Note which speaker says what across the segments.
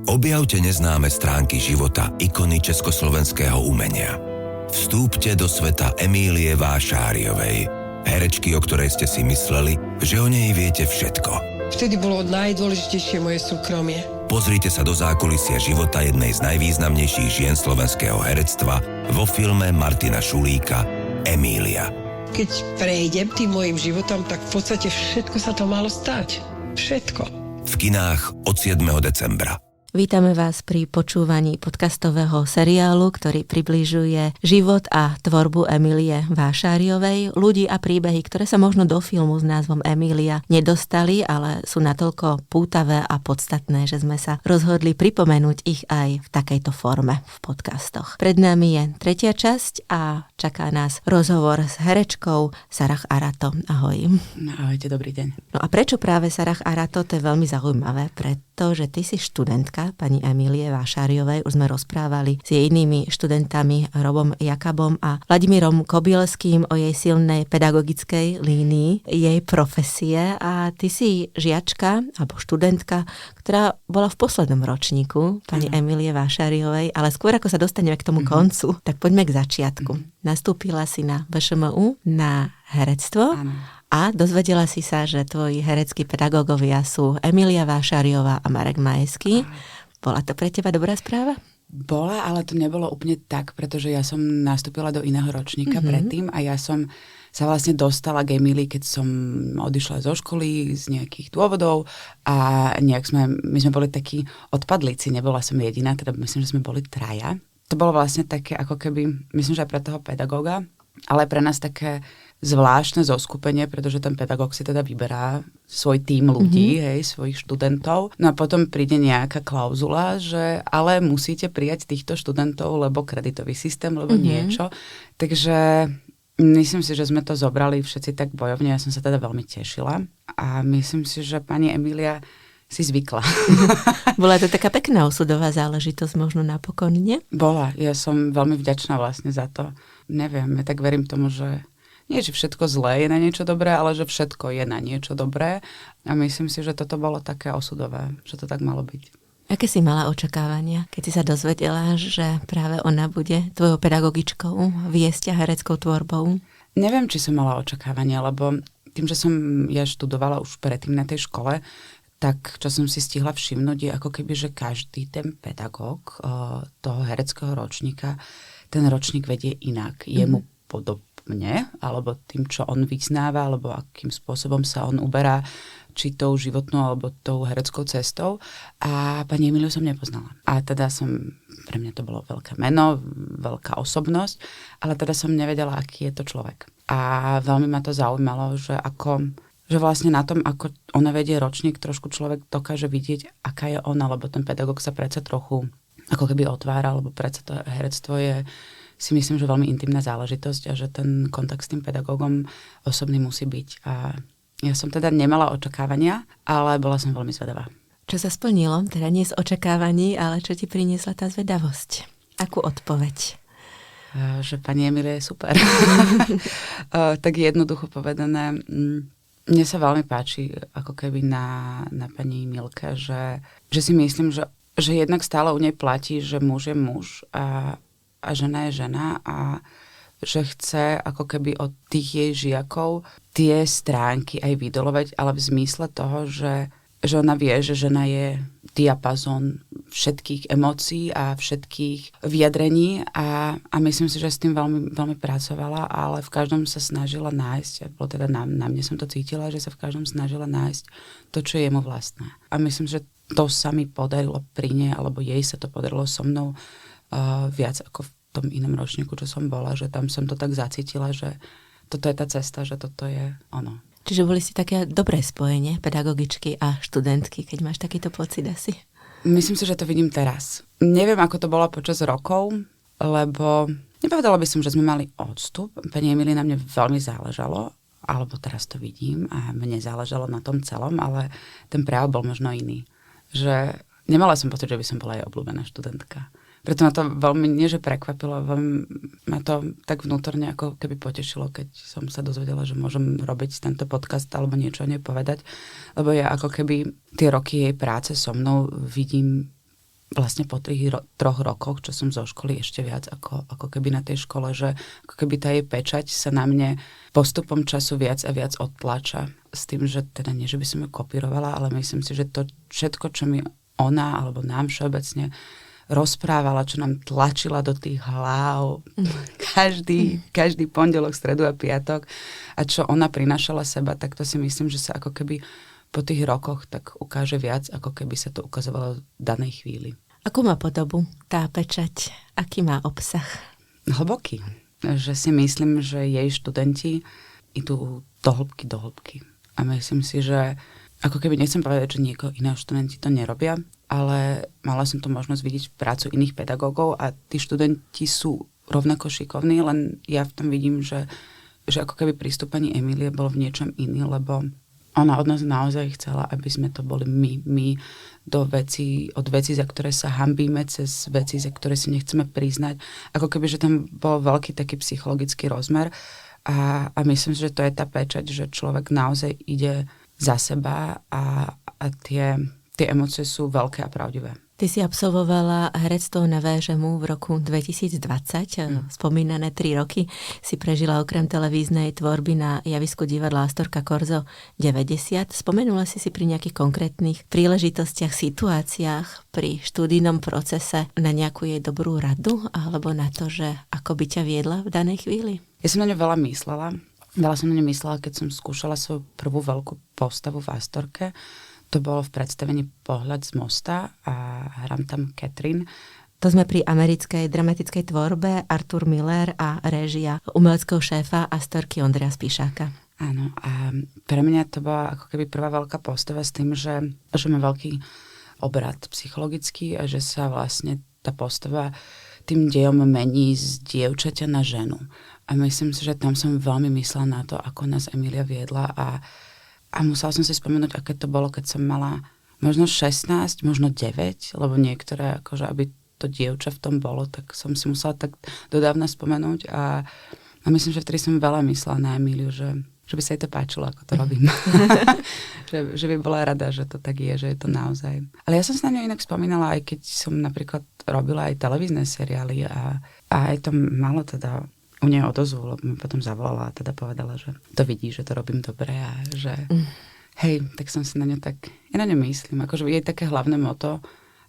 Speaker 1: Objavte neznáme stránky života ikony československého umenia. Vstúpte do sveta Emílie Vášáriovej, herečky, o ktorej ste si mysleli, že o nej viete všetko.
Speaker 2: Vtedy bolo najdôležitejšie moje súkromie.
Speaker 1: Pozrite sa do zákulisia života jednej z najvýznamnejších žien slovenského herectva vo filme Martina Šulíka Emília.
Speaker 2: Keď prejdem tým mojim životom, tak v podstate všetko sa to malo stať. Všetko.
Speaker 1: V kinách od 7. decembra.
Speaker 3: Vítame vás pri počúvaní podcastového seriálu, ktorý približuje život a tvorbu Emílie Vášáriovej, ľudí a príbehy, ktoré sa možno do filmu s názvom Emília nedostali, ale sú natoľko pútavé a podstatné, že sme sa rozhodli pripomenúť ich aj v takejto forme v podcastoch. Pred nami je tretia časť a čaká nás rozhovor s herečkou Sarah Arato. Ahoj.
Speaker 4: Ahojte, dobrý deň.
Speaker 3: No a prečo práve Sarah Arato? To je veľmi zaujímavé, pretože ty si študentka pani Emílie Vášáriovej. Už sme rozprávali s jej inými študentami Robom Jakabom a Vladimírom Kobielským o jej silnej pedagogickej línii, jej profesie, a ty si žiačka alebo študentka, ktorá bola v poslednom ročníku pani Emílie Vášáriovej, ale skôr ako sa dostaneme k tomu koncu, tak poďme k začiatku. Nastúpila si na VŠMU na herectvo. A dozvedela si sa, že tvoji hereckí pedagógovia sú Emília Vášáriová a Marek Majeský. Bola to pre teba dobrá správa?
Speaker 4: Bola, ale to nebolo úplne tak, pretože ja som nastúpila do iného ročníka predtým a ja som sa vlastne dostala k Emílii, keď som odišla zo školy z nejakých dôvodov a my sme boli takí odpadlíci, nebola som jediná, teda myslím, že sme boli traja. To bolo vlastne také ako keby, myslím, že aj pre toho pedagóga, ale pre nás také zvláštne zoskupenie, pretože ten pedagóg si teda vyberá svoj tím ľudí, svojich študentov. No a potom príde nejaká klauzula, že ale musíte prijať týchto študentov, lebo kreditový systém, lebo niečo. Takže myslím si, že sme to zobrali všetci tak bojovne. Ja som sa teda veľmi tešila a myslím si, že pani Emília si zvykla.
Speaker 3: Bola to taká pekná osudová záležitosť možno napokon, nie?
Speaker 4: Bola. Ja som veľmi vďačná vlastne za to. Neviem, ja tak verím tomu, že nie, že všetko zlé je na niečo dobré, ale že všetko je na niečo dobré. A myslím si, že toto bolo také osudové, že to tak malo byť.
Speaker 3: Aké si mala očakávania, keď si sa dozvedela, že práve ona bude tvojou pedagogičkou, viesť a hereckou tvorbou?
Speaker 4: Neviem, či som mala očakávania, lebo tým, že som ja študovala už predtým na tej škole, tak čo som si stihla všimnúť je ako keby, že každý ten pedagóg toho hereckého ročníka, ten ročník vedie inak. Jemu podobne, alebo tým, čo on vyznáva, alebo akým spôsobom sa on uberá, či tou životnou, alebo tou hereckou cestou. A pani Emíliu som nepoznala. A teda pre mňa to bolo veľké meno, veľká osobnosť, ale teda som nevedela, aký je to človek. A veľmi ma to zaujímalo, že vlastne na tom, ako ona vedie ročník, trošku človek dokáže vidieť, aká je ona, lebo ten pedagóg sa predsa trochu ako keby otvára, lebo predsa to herectvo je, si myslím, že veľmi intimná záležitosť a že ten kontakt s tým pedagógom osobný musí byť. A ja som teda nemala očakávania, ale bola som veľmi zvedavá.
Speaker 3: Čo sa splnilo? Teda nie z očakávaní, ale čo ti priniesla tá zvedavosť? Akú odpoveď?
Speaker 4: Že pani Emília je super. Tak jednoducho povedané, mne sa veľmi páči ako keby na pani Milke, že si myslím, že jednak stále u nej platí, že muž je muž a žena je žena a že chce ako keby od tých jej žiakov tie stránky aj vydolovať, ale v zmysle toho, že ona vie, že žena je diapazón všetkých emócií a všetkých vyjadrení a myslím si, že s tým veľmi, veľmi pracovala, ale v každom sa snažila nájsť, teda na mne som to cítila, že sa v každom snažila nájsť to, čo je jemu vlastné. A myslím, že to sa mi podarilo pri nej, alebo jej sa to podarilo so mnou viac ako v tom inom ročníku, čo som bola, že tam som to tak zacítila, že toto je tá cesta, že toto je ono.
Speaker 3: Čiže boli si také dobré spojenie, pedagogičky a študentky, keď máš takýto pocit asi?
Speaker 4: Myslím si, že to vidím teraz. Neviem, ako to bolo počas rokov, lebo nepovedala by som, že sme mali odstup. Pani Emílii na mne veľmi záležalo, alebo teraz to vidím a mne záležalo na tom celom, ale ten prejav bol možno iný. Že nemala som pocit, že by som bola jej obľúbená študentka. Preto ma to veľmi, nie že prekvapilo, ma to tak vnútorne ako keby potešilo, keď som sa dozvedela, že môžem robiť tento podcast alebo niečo o nej povedať. Lebo ja ako keby tie roky jej práce so mnou vidím vlastne po tých 3 rokoch, čo som zo školy, ešte viac ako keby na tej škole, že ako keby tá jej pečať sa na mne postupom času viac a viac odtlača. S tým, že teda nie, že by som ju kopírovala, ale myslím si, že to všetko, čo mi ona alebo nám všeobecne rozprávala, čo nám tlačila do tých hlav každý pondelok, stredu a piatok a čo ona prinášala seba, tak to si myslím, že sa ako keby po tých rokoch tak ukáže viac, ako keby sa to ukazovalo v danej chvíli.
Speaker 3: Akú má podobu tá pečať? Aký má obsah?
Speaker 4: Hlboký. Že si myslím, že jej študenti idú do hĺbky. A myslím si, že ako keby nechcem povedať, že niekoho iného študenti to nerobia, ale mala som tu možnosť vidieť prácu iných pedagógov a tí študenti sú rovnako šikovní, len ja v tom vidím, že ako keby prístup pani Emílie bol v niečom iný, lebo ona od nás naozaj chcela, aby sme to boli my od vecí, za ktoré sa hanbíme, cez veci, za ktoré si nechceme priznať. Ako keby, že tam bol veľký taký psychologický rozmer a myslím, že to je tá pečať, že človek naozaj ide za seba a tie emócie sú veľké a pravdivé.
Speaker 3: Ty si absolvovala herectvo na VŽMU v roku 2020. Spomínané 3 roky si prežila okrem televíznej tvorby na javisku divadla Astorka Korzo 90. Spomenula si pri nejakých konkrétnych príležitostiach, situáciách pri študijnom procese na nejakú jej dobrú radu alebo na to, že ako by ťa viedla v danej chvíli? Ja som na ňu veľa myslela. Veľa som na ňu myslela, keď som skúšala svoju prvú veľkú postavu v Astorke. To bolo v predstavení Pohľad z mosta a hrám tam Catherine. To sme pri americkej dramatickej tvorbe Arthur Miller a réžia umeleckého šéfa Astorky Ondreja Spíšáka.
Speaker 4: Áno, a pre mňa to bola ako keby prvá veľká postava s tým, že má veľký obrad psychologický a že sa vlastne tá postava tým dejom mení z dievčaťa na ženu. A myslím si, že tam som veľmi myslela na to, ako nás Emília viedla a musela som si spomenúť, aké to bolo, keď som mala možno 16, možno 9, lebo niektoré, akože aby to dievča v tom bolo, tak som si musela tak dodávna spomenúť a myslím, že vtedy som veľa myslela na Emíliu, že by sa jej to páčilo, ako to robím. že by bola rada, že to tak je, že je to naozaj. Ale ja som sa na ňu inak spomínala, aj keď som napríklad robila aj televízne seriály a aj to malo teda u nej odozvu, lebo mi potom zavolala a teda povedala, že to vidí, že to robím dobre a že hej, tak som si na ňu tak, ja na ňu myslím, akože jej také hlavné moto,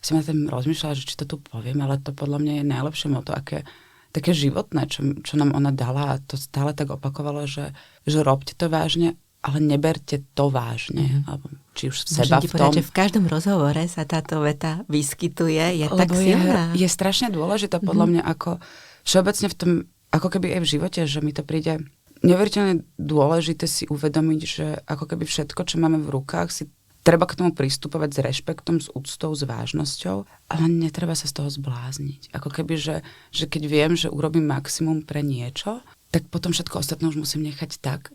Speaker 4: som na tým rozmýšľala, že či to tu poviem, ale to podľa mňa je najlepšie moto, také životné, čo nám ona dala a to stále tak opakovalo, že robte to vážne, ale neberte to vážne, alebo či už seba v tom. Môžem ti povedať,
Speaker 3: že v každom rozhovore sa táto veta vyskytuje, je tak silná.
Speaker 4: Je strašne dôležitá podľa mňa, ako všeobecne v tom, ako keby aj v živote, že mi to príde neuveriteľne dôležité si uvedomiť, že ako keby všetko, čo máme v rukách, si treba k tomu pristupovať s rešpektom, s úctou, s vážnosťou, ale netreba sa z toho zblázniť. Ako keby, že keď viem, že urobím maximum pre niečo, tak potom všetko ostatné už musím nechať tak,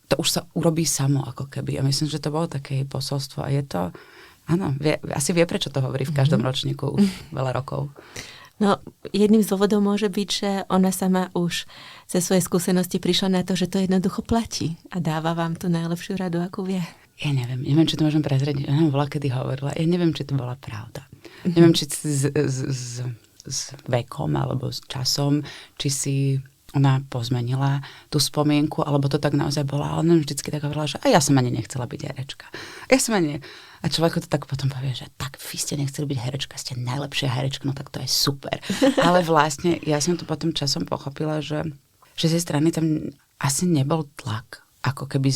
Speaker 4: to už sa urobí samo, ako keby. A myslím, že to bolo také jej posolstvo a je to, áno, asi vie, prečo to hovorí v každom ročníku už veľa rokov.
Speaker 3: No, jedným z dôvodov môže byť, že ona sama už ze svojej skúsenosti prišla na to, že to jednoducho platí a dáva vám tú najlepšiu radu, akú vie.
Speaker 4: Ja neviem, či to môžem prezrieť. Ona bola kedy hovorila, ja neviem, či to bola pravda. Neviem, či s vekom alebo s časom, či si ona pozmenila tú spomienku, alebo to tak naozaj bola, ale ona vždycky tak hovorila, že ja som ani nechcela byť herečka. A človeku to tak potom povie, že tak vy ste nechceli byť herečka, ste najlepšia herečka, no tak to je super. Ale vlastne ja som to potom časom pochopila, že z jej strany tam asi nebol tlak, ako keby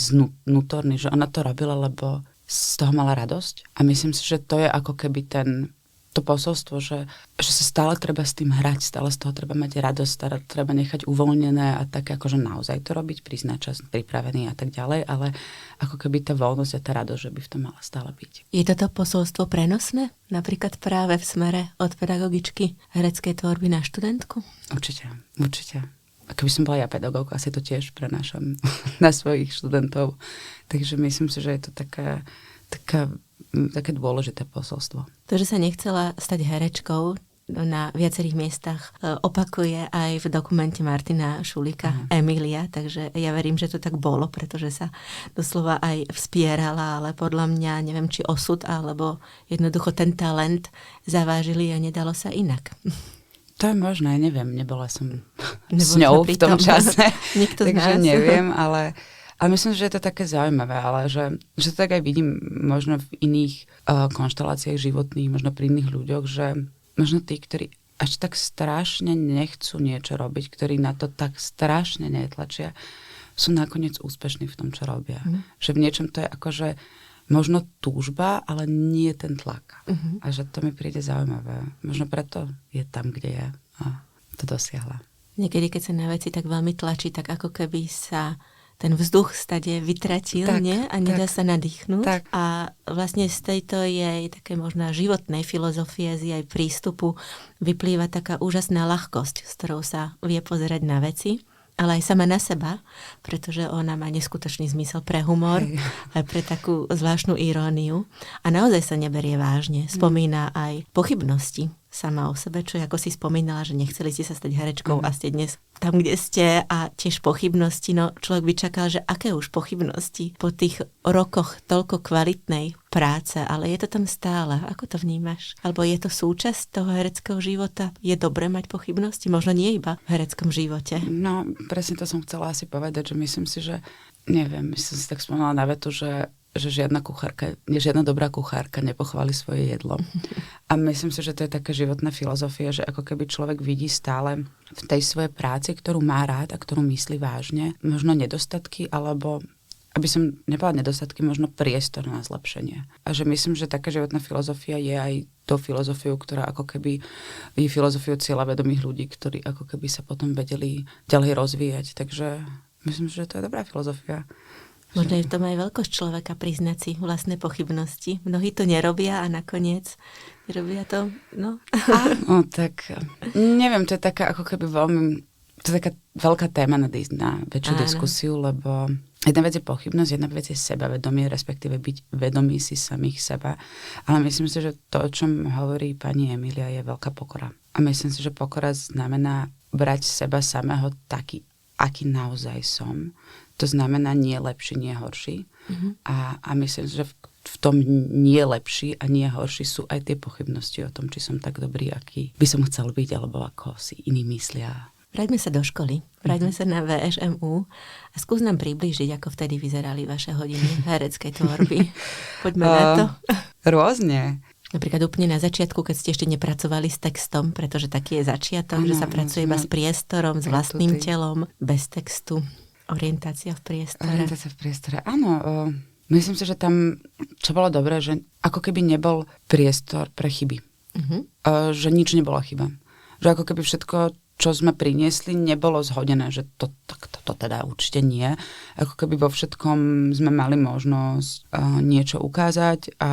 Speaker 4: vnútorný, že ona to robila, lebo z toho mala radosť. A myslím si, že to je ako keby to posolstvo, že sa stále treba s tým hrať, stále z toho treba mať radosť, stále treba nechať uvoľnené a tak akože naozaj to robiť, priznať čas, pripravený a tak ďalej, ale ako keby tá voľnosť a tá radosť, že by v tom mala stále byť.
Speaker 3: Je toto posolstvo prenosné? Napríklad práve v smere od pedagogičky hereckej tvorby na študentku?
Speaker 4: Určite. A keby som bola ja pedagóg, asi to tiež prenášam na svojich študentov. Takže myslím si, že je to také dôležité posolstvo.
Speaker 3: To, že sa nechcela stať herečkou, na viacerých miestach opakuje aj v dokumente Martina Šulika Emília, takže ja verím, že to tak bolo, pretože sa doslova aj vspierala, ale podľa mňa neviem, či osud, alebo jednoducho ten talent zavážili a nedalo sa inak.
Speaker 4: To je možné, neviem, nebola som s ňou v tom čase, takže neviem, ale myslím, že je to také zaujímavé, ale že to tak aj vidím možno v iných konšteláciách životných, možno pri iných ľuďoch, že možno tí, ktorí až tak strašne nechcú niečo robiť, ktorí na to tak strašne netlačia, sú nakoniec úspešní v tom, čo robia. Že v niečom to je akože možno túžba, ale nie ten tlak. A že to mi príde zaujímavé. Možno preto je tam, kde je a to dosiahla.
Speaker 3: Niekedy, keď sa na veci tak veľmi tlačí, tak ako keby sa ten vzduch stade vytratil, nie? A nedá sa nadýchnúť. Tak. A vlastne z tejto jej také možná životnej filozofie, z jej prístupu vyplýva taká úžasná ľahkosť, s ktorou sa vie pozerať na veci, ale aj sama na seba, pretože ona má neskutočný zmysel pre humor, aj pre takú zvláštnu iróniu. A naozaj sa neberie vážne. Spomína aj pochybnosti sama o sebe, čo ako si spomínala, že nechceli ste sa stať herečkou a ste dnes tam, kde ste, a tiež pochybnosti. No človek by čakal, že aké už pochybnosti po tých rokoch toľko kvalitnej práce, ale je to tam stále. Ako to vnímaš? Alebo je to súčasť toho hereckého života? Je dobré mať pochybnosti? Možno nie iba v hereckom živote.
Speaker 4: No, presne to som chcela asi povedať, že myslím si, že neviem, myslím si tak spomínala na vetu, že žiadna dobrá kuchárka nepochváli svoje jedlo. A myslím si, že to je taká životná filozofia, že ako keby človek vidí stále v tej svojej práci, ktorú má rád a ktorú myslí vážne, možno nedostatky, alebo aby som nepovedala nedostatky, možno priestor na zlepšenie. A že myslím, že taká životná filozofia je aj tou filozofiou, ktorá ako keby je filozofiou cieľavedomých ľudí, ktorí ako keby sa potom vedeli ďalej rozvíjať. Takže myslím, že to je dobrá filozofia.
Speaker 3: Možno je v tom aj veľkosť človeka priznať si vlastné pochybnosti. Mnohí to nerobia a nakoniec robia to, no.
Speaker 4: Tak neviem, to je taká ako keby to je taká veľká téma na väčšiu diskusiu, lebo jedna vec je pochybnosť, jedna vec je sebavedomie, respektíve byť vedomý si samých seba. Ale myslím si, že to, o čom hovorí pani Emília, je veľká pokora. A myslím si, že pokora znamená brať seba samého taký, aký naozaj som. To znamená nie lepší, nie horší. A myslím, že v tom nie lepší a nie horší sú aj tie pochybnosti o tom, či som tak dobrý, aký by som chcel byť, alebo ako si iní myslia.
Speaker 3: Vráťme sa do školy, vráťme sa na VŠMU a skús nám priblížiť, ako vtedy vyzerali vaše hodiny hereckej tvorby. Poďme na to.
Speaker 4: Rôzne.
Speaker 3: Napríklad úplne na začiatku, keď ste ešte nepracovali s textom, pretože taký je začiatok, že sa pracuje iba s priestorom, s vlastným telom, bez textu. Orientácia v priestore.
Speaker 4: Áno. Myslím si, že tam, čo bolo dobré, že ako keby nebol priestor pre chyby. Že nič nebola chyba. Že ako keby všetko, čo sme priniesli, nebolo zhodené, že to teda určite nie. Ako keby vo všetkom sme mali možnosť niečo ukázať a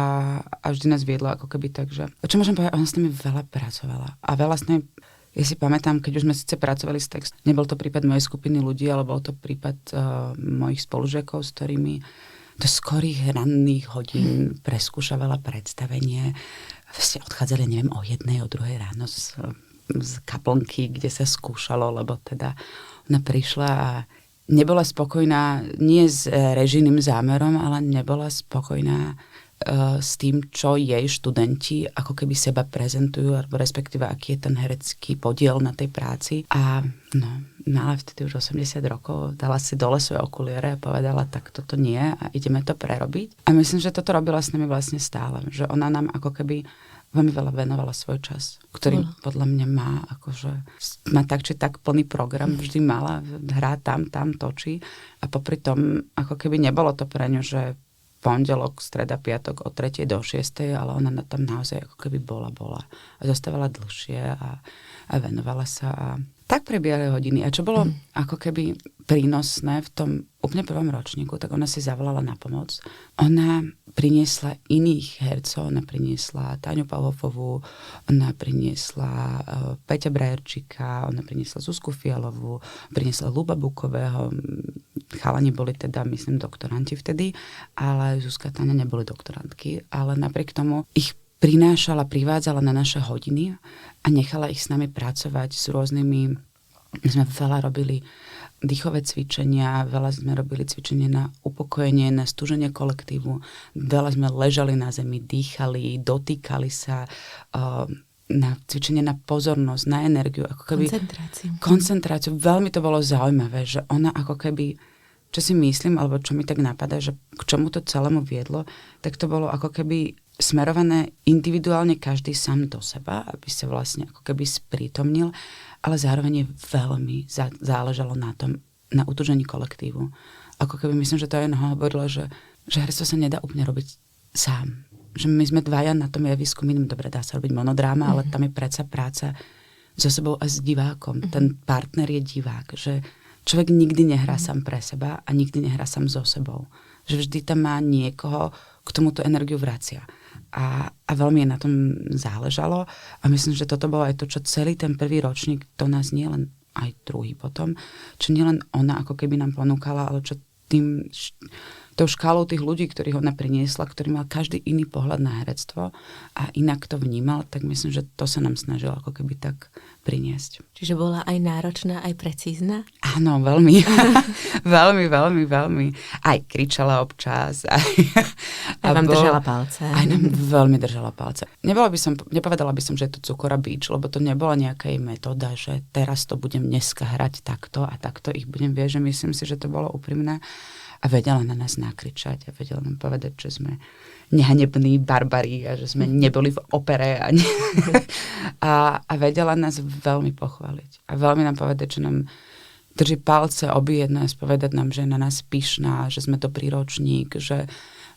Speaker 4: vždy nás viedla ako keby tak, že... Čo môžem povedať? Ona s nami veľa pracovala. A veľa s nami... Ja si pamätám, keď už sme síce pracovali s textom, nebol to prípad mojej skupiny ľudí, ale bol to prípad mojich spolužiakov, s ktorými do skorých ranných hodín preskúšavala predstavenie. Vlastne odchádzali, neviem, o 1:00, o 2:00 ráno z kaplnky, kde sa skúšalo, lebo teda ona prišla a nebola spokojná nie s režijným zámerom, ale nebola spokojná s tým, čo jej študenti ako keby seba prezentujú, alebo respektíve aký je ten herecký podiel na tej práci. A mala vtedy už 80 rokov, dala si dole svoje okuliare a povedala, tak toto nie a ideme to prerobiť. A myslím, že toto robila s nami vlastne stále, že ona nám ako keby veľmi veľa venovala svoj čas, ktorý podľa mňa má tak či tak plný program, vždy mala, hrá tam, točí a popri tom ako keby nebolo to pre ňu, že pondelok, streda, piatok od 3:00 do 6:00, ale ona tam naozaj ako keby bola. A zostávala dlhšie a venovala sa a tak prebiehali hodiny. A čo bolo ako keby prínosné v tom úplne prvom ročníku, tak ona si zavolala na pomoc. Ona priniesla iných hercov, ona priniesla Táňu Pavlofovú, ona priniesla Peťa Brajerčíka, ona priniesla Zuzku Fialovú, priniesla Ľuba Bukového. Chalani boli teda, myslím, doktoranti vtedy, ale Zuzka a Táňa neboli doktorantky, ale napriek tomu ich prinášala, privádzala na naše hodiny a nechala ich s nami pracovať s rôznymi, my sme veľa robili dýchové cvičenia, veľa sme robili cvičenie na upokojenie, na stúženie kolektívu, veľa sme ležali na zemi, dýchali, dotýkali sa, na cvičenie na pozornosť, na energiu, ako keby koncentráciu. Veľmi to bolo zaujímavé, že ona ako keby, čo si myslím, alebo čo mi tak napadá, že k čomu to celému viedlo, tak to bolo ako keby smerované individuálne každý sám do seba, aby sa vlastne ako keby sprítomnil, ale zároveň veľmi záležalo na tom, na utúžení kolektívu. Ako keby myslím, že to aj hovorilo, že herstvo sa nedá úplne robiť sám. Že my sme dvaja na tom javisku, dobre, dá sa robiť monodráma, ale tam je predsa práca so sebou a s divákom. Ten partner je divák, že človek nikdy nehrá sám pre seba a nikdy nehrá sám so sebou. Že vždy tam má niekoho, k tomu tú energiu vracia. A veľmi je na tom záležalo a myslím, že toto bolo aj to, čo celý ten prvý ročník do nás nie len aj druhý potom, čo nielen ona ako keby nám ponúkala, ale čo tou škálou tých ľudí, ktorých ona priniesla, ktorý mal každý iný pohľad na herectvo a inak to vnímal, tak myslím, že to sa nám snažilo ako keby tak priniesť.
Speaker 3: Čiže bola aj náročná, aj precízna?
Speaker 4: Áno, veľmi. veľmi. Aj kričala občas. Aj
Speaker 3: vám držala palce.
Speaker 4: Aj nám veľmi držala palce. Nepovedala by som, že je to cukor a bič, lebo to nebola nejaká metóda, že teraz to budem dneska hrať takto a takto ich budem vieť, že myslím si, že to bolo úprimné. A vedela na nás nakričať a vedela nám povedať, že sme nehanební barbari a že sme neboli v opere a vedela nás veľmi pochváliť. A veľmi nám povedať, že nám drží palce obie nás, povedať nám, že je na nás pyšná, že sme dobrý ročník, že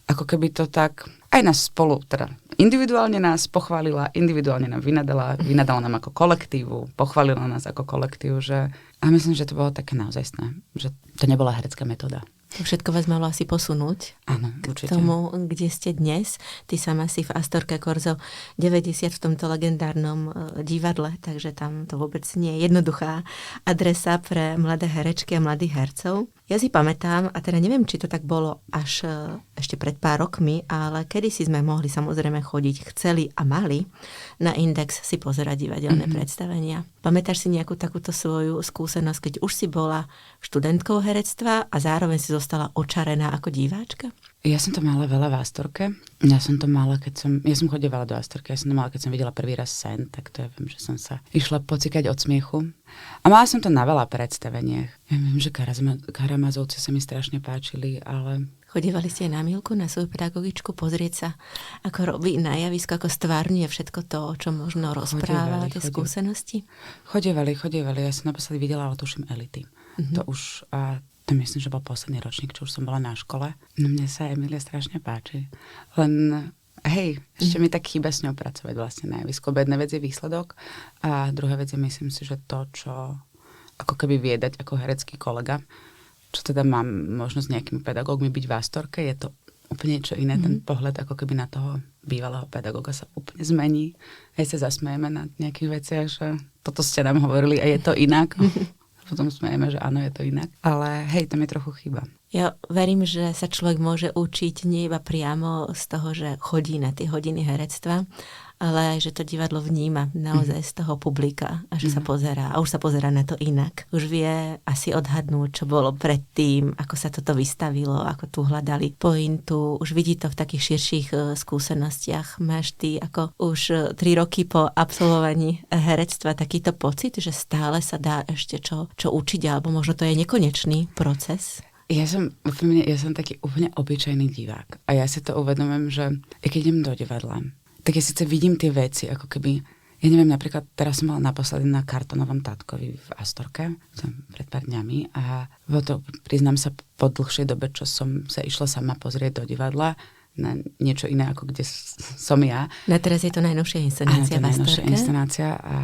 Speaker 4: ako keby to tak aj nás spolu, teda individuálne nás pochválila, individuálne nám vynadala nám ako kolektívu, pochválila nás ako kolektív, že a myslím, že to bolo také naozajstné, že to nebola herecká metóda.
Speaker 3: To všetko vás malo asi posunúť.
Speaker 4: Áno, určite.
Speaker 3: K tomu, kde ste dnes. Ty sama si v Astorke Korzo 90 v tomto legendárnom divadle, takže tam to vôbec nie je jednoduchá adresa pre mladé herečky a mladých hercov. Ja si pamätám, a teda neviem, či to tak bolo až ešte pred pár rokmi, ale kedysi sme mohli samozrejme chodiť, chceli a mali na Index si pozerať divadelné predstavenia. Pamätáš si nejakú takúto svoju skúsenosť, keď už si bola študentkou herectva a zároveň si zostala očarená ako diváčka?
Speaker 4: Ja som to mala veľa v Astorke. Ja som chodievala do Astorky, ja som to mala, keď som videla prvý raz Sen, tak to ja viem, že som sa išla pocikať od smiechu. A mala som to na veľa predstaveniach. Ja viem, že Karamazovci sa mi strašne páčili, ale...
Speaker 3: Chodievali ste aj na Milku, na svoju pedagogičku, pozrieť sa, ako robí na javisku, ako stvárňuje všetko to, o čom možno rozpráva, tie skúsenosti?
Speaker 4: Chodievali. Ja som naposledy videla, ale tuším Elity. To už... To myslím, že bol posledný ročník, čo už som bola na škole. No mne sa Emília strašne páči. Len, hej, ešte mi tak chýba s ňou pracovať vlastne na javisku. Jedna vec je výsledok a druhá vec je, myslím si, že to, čo ako keby viedať ako herecký kolega, čo teda mám možnosť nejakými pedagógmi byť v Astorke, je to úplne niečo iné. Ten pohľad ako keby na toho bývalého pedagóga sa úplne zmení. Hej, sa zasmejeme na nejakých veciach, že toto ste nám hovorili a je to inak. Potom smejeme, že áno, je to inak. Ale hej, to mi trochu chýba.
Speaker 3: Ja verím, že sa človek môže učiť nie iba priamo z toho, že chodí na tie hodiny herectva, ale že to divadlo vníma naozaj z toho publika a že sa pozerá. A už sa pozerá na to inak. Už vie asi odhadnúť, čo bolo predtým, ako sa toto vystavilo, ako tu hľadali pointu. Už vidí to v takých širších skúsenostiach. Máš ty ako už 3 roky po absolvovaní herectva takýto pocit, že stále sa dá ešte čo učiť, alebo možno to je nekonečný proces?
Speaker 4: Ja som taký úplne obyčajný divák. A ja si to uvedomím, že keď idem do divadla, tak ja síce vidím tie veci, ako keby, ja neviem, napríklad teraz som mala naposledy na Kartonovom Tátkovi v Astorke, pred pár dňami a to priznám sa po dlhšej dobe, čo som sa išla sama pozrieť do divadla, na niečo iné, ako kde som ja.
Speaker 3: No teraz je to najnovšia inscenácia v Astorke.
Speaker 4: Áno, to najnovšia inscenácia a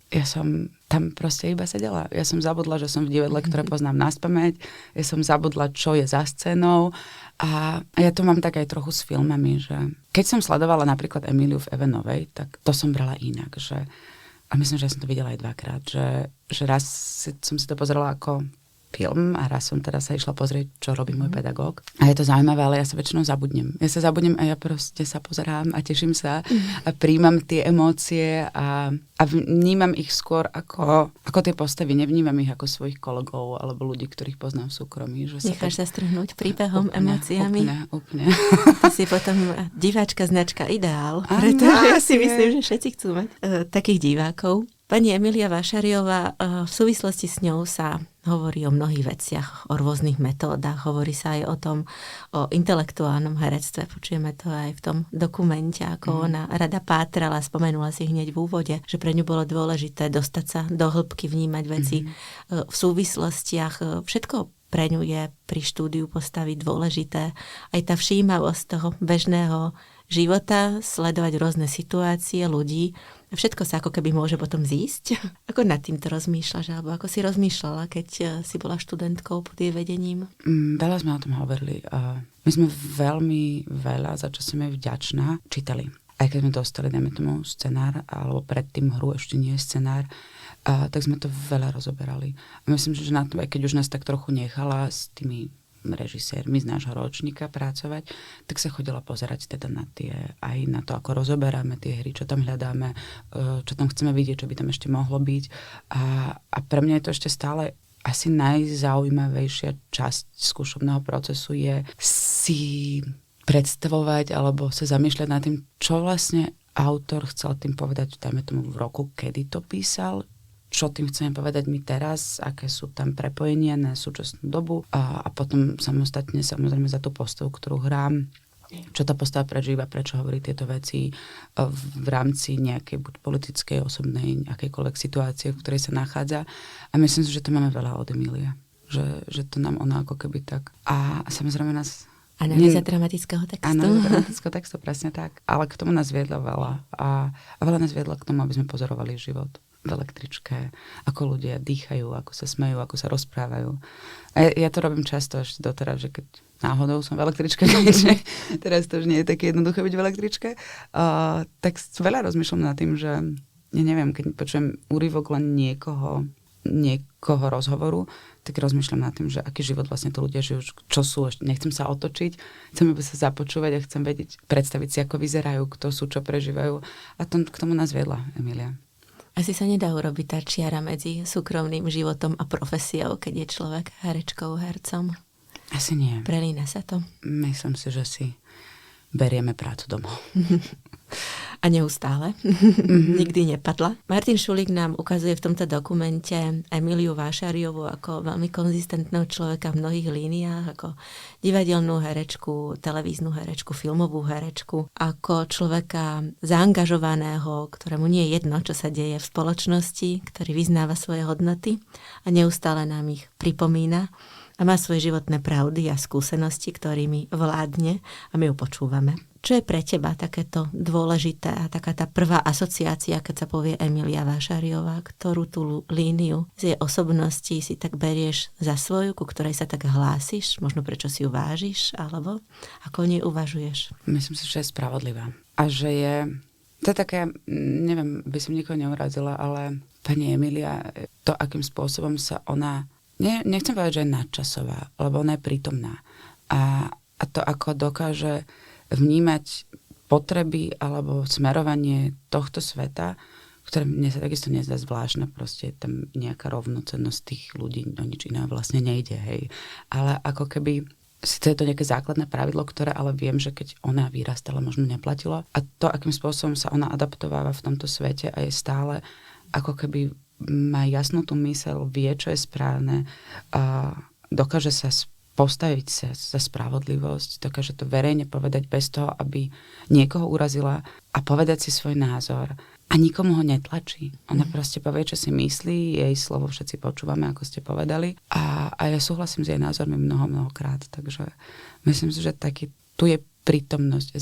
Speaker 4: ja som tam proste iba sedela. Ja som zabudla, že som v divadle, ktoré poznám naspamäť. Ja som zabudla, čo je za scénou. A ja to mám tak aj trochu s filmami, že keď som sledovala napríklad Emíliu v Evenovej, tak to som brala inak. A myslím, že som to videla aj 2-krát. Že raz som si to pozerala ako film a raz som teda sa išla pozrieť, čo robí môj pedagóg. A je to zaujímavé, ale ja sa väčšinou zabudnem. Ja sa zabudnem a ja proste sa pozerám a teším sa a príjmam tie emócie a vnímam ich skôr ako tie postavy. Nevnímam ich ako svojich kolegov alebo ľudí, ktorých poznám v súkromí.
Speaker 3: Necháš sa strhnúť príbehom, emóciami?
Speaker 4: Úplne.
Speaker 3: Ty si potom diváčka značka Ideál, pretože ja si myslím, že všetci chcú mať takých divákov. Pani Emília Vášariová, v súvislosti s ňou sa hovorí o mnohých veciach, o rôznych metódach, hovorí sa aj o tom, o intelektuálnom herectve. Počujeme to aj v tom dokumente, ako ona rada pátrala, spomenula si hneď v úvode, že pre ňu bolo dôležité dostať sa do hĺbky, vnímať veci v súvislostiach. Všetko pre ňu je pri štúdiu postavy dôležité. Aj tá všímavosť toho bežného života, sledovať rôzne situácie, ľudí. Všetko sa ako keby môže potom zísť. Ako nad týmto rozmýšľaš, alebo ako si rozmýšľala, keď si bola študentkou pod jej vedením?
Speaker 4: Veľa sme o tom hovorili. My sme veľmi veľa, za čo som jej vďačná, čítali. Aj keď sme dostali, dajme tomu, scenár, alebo predtým hru, ešte nie scenár, tak sme to veľa rozoberali. A myslím, že na to, aj keď už nás tak trochu nechala s tými režisérmi z nášho ročníka pracovať, tak sa chodila pozerať teda na tie, aj na to, ako rozoberáme tie hry, čo tam hľadáme, čo tam chceme vidieť, čo by tam ešte mohlo byť. A pre mňa je to ešte stále asi najzaujímavejšia časť skúšobného procesu je si predstavovať alebo sa zamýšľať nad tým, čo vlastne autor chcel tým povedať, dajme tomu v roku, kedy to písal, čo tým chceme povedať my teraz, aké sú tam prepojenia na súčasnú dobu a potom samostatne, samozrejme za tú postavu, ktorú hrám, čo tá postava prežíva, prečo hovorí tieto veci v rámci nejakej buď politickej, osobnej, akejkoľvek situácie, v ktorej sa nachádza. A myslím si, že to máme veľa od Emílie. Že to nám ona ako keby tak... A samozrejme nás...
Speaker 3: Analýza dramatického textu.
Speaker 4: Analýza dramatického textu, presne tak. Ale k tomu nás viedlo veľa. A veľa nás viedlo k tomu, aby sme pozorovali život v električke, ako ľudia dýchajú, ako sa smejú, ako sa rozprávajú. A ja to robím často ešte doteraz, že keď náhodou som v električke, keďže teraz to už nie je také jednoduché byť v električke, tak veľa rozmýšľam nad tým, že ja neviem, keď počujem úryvok len niekoho rozhovoru, tak rozmýšľam nad tým, že aký život vlastne to ľudia žijú, čo sú, nechcem sa otočiť, chcem iba sa započúvať a chcem vedieť, predstaviť si, ako vyzerajú, kto sú, čo prežívajú. A k tomu nás viedla Emília.
Speaker 3: Asi sa nedá urobiť tá čiara medzi súkromným životom a profesiou, keď je človek herečkou, hercom?
Speaker 4: Asi nie.
Speaker 3: Prelína sa to?
Speaker 4: Myslím si, že si berieme prácu domov.
Speaker 3: A neustále. Nikdy nepadla. Martin Šulík nám ukazuje v tomto dokumente Emíliu Vášariovú ako veľmi konzistentného človeka v mnohých líniách, ako divadelnú herečku, televíznu herečku, filmovú herečku, ako človeka zaangažovaného, ktorému nie je jedno, čo sa deje v spoločnosti, ktorý vyznáva svoje hodnoty a neustále nám ich pripomína a má svoje životné pravdy a skúsenosti, ktorými vládne a my ju počúvame. Čo je pre teba takéto dôležité a taká tá prvá asociácia, keď sa povie Emília Vášariová, ktorú tú líniu z jej osobnosti si tak berieš za svoju, ku ktorej sa tak hlásiš, možno prečo si ju vážiš, alebo ako o nej uvažuješ?
Speaker 4: Myslím si, že je spravodlivá. A že je... To je také, neviem, by som nikoho neurazila, ale pani Emília, to, akým spôsobom sa ona... Nechcem povedať, že je nadčasová, lebo ona je prítomná. A to, ako dokáže vnímať potreby alebo smerovanie tohto sveta, ktoré mne sa takisto nezdá zvláštne, proste je tam nejaká rovnocennosť tých ľudí, no nič iné vlastne nejde, hej. Ale ako keby, sice je to nejaké základné pravidlo, ktoré ale viem, že keď ona vyrastala, možno neplatilo. A to, akým spôsobom sa ona adaptováva v tomto svete a je stále ako keby má jasnú tú myseľ, vie, čo je správne, a dokáže sa postaviť sa za spravodlivosť, dokáže to verejne povedať bez toho, aby niekoho urazila a povedať si svoj názor a nikomu ho netlačí. Ona proste povie, čo si myslí, jej slovo všetci počúvame, ako ste povedali a ja súhlasím s jej názormi mnohokrát, takže myslím si, že tu je prítomnosť,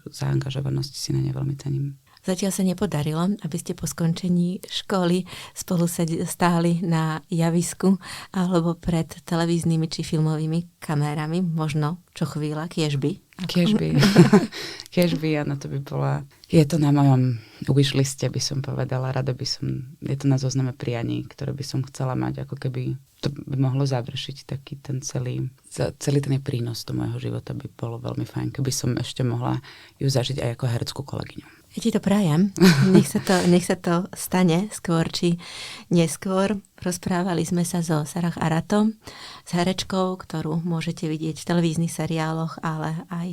Speaker 4: zaangažovanosť si na ne veľmi cením.
Speaker 3: Zatiaľ sa nepodarilo, aby ste po skončení školy spolu stáli na javisku alebo pred televíznymi či filmovými kamerami. Možno čo chvíľa, kiež by,
Speaker 4: Keď by, áno, to by bola... Je to na mojom wishliste, by som povedala. Rada by som... Je to na zozname prianí, ktoré by som chcela mať, ako keby to by mohlo završiť taký ten celý ten prínos do môjho života by bolo veľmi fajn, keby som ešte mohla ju zažiť aj ako hereckú kolegyňu.
Speaker 3: Ja ti to prajem. Nech sa to stane skôr či neskôr. Rozprávali sme sa so Sarah Arato, s herečkou, ktorú môžete vidieť v televíznych seriáloch, ale aj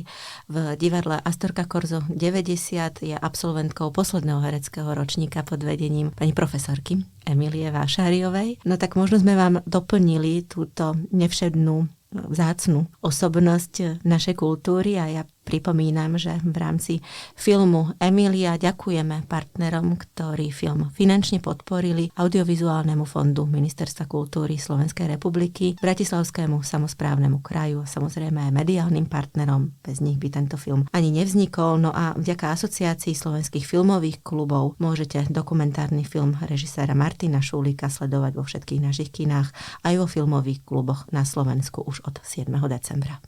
Speaker 3: v divadle Astorka Korzo 90. Je absolventkou posledného hereckého ročníka pod vedením pani profesorky Emílie Vášáriovej. No tak možno sme vám doplnili túto nevšednú vzácnu osobnosť našej kultúry a ja pripomínam, že v rámci filmu Emília ďakujeme partnerom, ktorí film finančne podporili, Audiovizuálnemu fondu Ministerstva kultúry Slovenskej republiky, Bratislavskému samosprávnemu kraju a samozrejme aj mediálnym partnerom. Bez nich by tento film ani nevznikol. No a vďaka Asociácii slovenských filmových klubov môžete dokumentárny film režiséra Martina Šulíka sledovať vo všetkých našich kinách aj vo filmových kluboch na Slovensku už od 7. decembra.